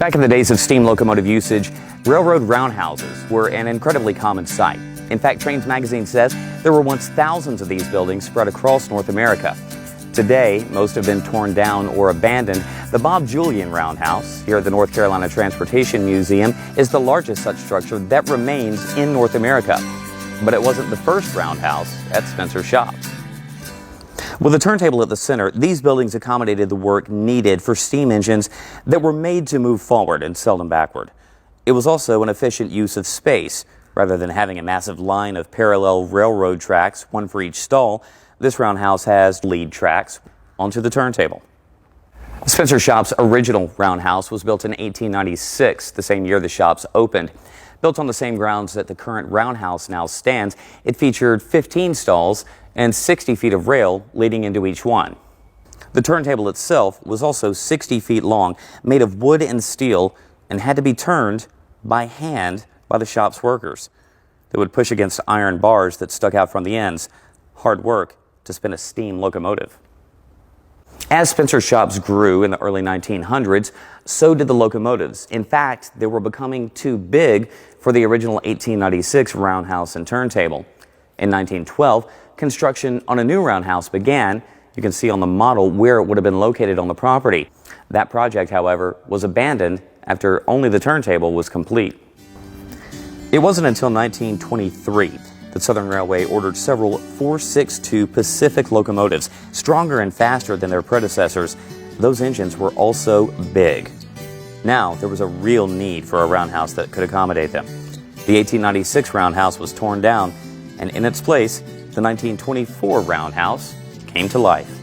Back in the days of steam locomotive usage, railroad roundhouses were an incredibly common sight. In fact, Trains magazine says there were once thousands of these buildings spread across North America. Today, most have been torn down or abandoned. The Bob Julian Roundhouse here at the North Carolina Transportation Museum is the largest such structure that remains in North America. But it wasn't the first roundhouse at Spencer Shops. With a turntable at the center, these buildings accommodated the work needed for steam engines that were made to move forward and seldom backward. It was also an efficient use of space. Rather than having a massive line of parallel railroad tracks, one for each stall, this roundhouse has lead tracks onto the turntable. Spencer Shops' original roundhouse was built in 1896, the same year the shops opened. Built on the same grounds that the current roundhouse now stands, it featured 15 stalls and 60 feet of rail leading into each one. The turntable itself was also 60 feet long, made of wood and steel, and had to be turned by hand by the shop's workers. They would push against iron bars that stuck out from the ends. Hard work to spin a steam locomotive. As Spencer Shops grew in the early 1900s, so did the locomotives. In fact, they were becoming too big for the original 1896 roundhouse and turntable. In 1912, construction on a new roundhouse began. You can see on the model where it would have been located on the property. That project, however, was abandoned after only the turntable was complete. It wasn't until 1923 that Southern Railway ordered several 462 Pacific locomotives, stronger and faster than their predecessors. Those engines were also big. Now there was a real need for a roundhouse that could accommodate them. The 1896 roundhouse was torn down, and in its place, the 1924 roundhouse came to life.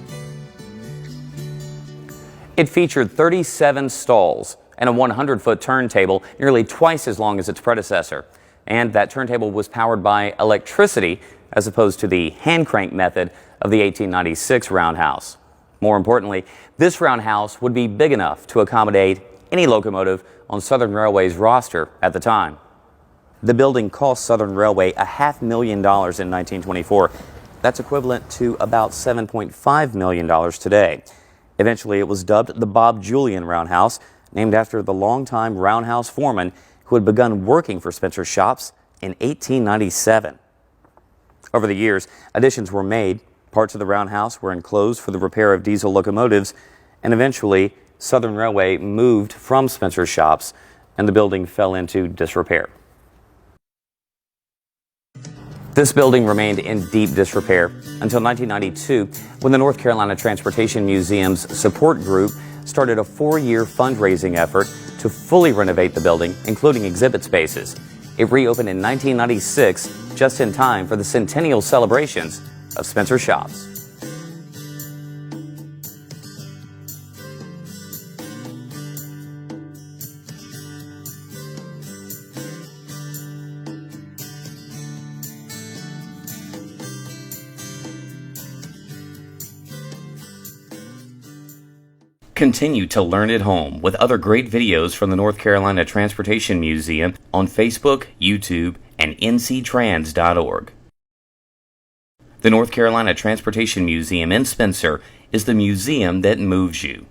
It featured 37 stalls and a 100-foot turntable, nearly twice as long as its predecessor. And that turntable was powered by electricity as opposed to the hand crank method of the 1896 roundhouse. More importantly, this roundhouse would be big enough to accommodate any locomotive on Southern Railway's roster at the time. The building cost Southern Railway $500,000 in 1924. That's equivalent to about $7.5 million today. Eventually, it was dubbed the Bob Julian Roundhouse, named after the longtime roundhouse foreman who had begun working for Spencer Shops in 1897. Over the years, additions were made. Parts of the roundhouse were enclosed for the repair of diesel locomotives, and eventually Southern Railway moved from Spencer Shops, and the building fell into disrepair. This building remained in deep disrepair until 1992, when the North Carolina Transportation Museum's support group started a 4-year fundraising effort to fully renovate the building, including exhibit spaces. It reopened in 1996, just in time for the centennial celebrations of Spencer Shops. Continue to learn at home with other great videos from the North Carolina Transportation Museum on Facebook, YouTube, and nctrans.org. The North Carolina Transportation Museum in Spencer is the museum that moves you.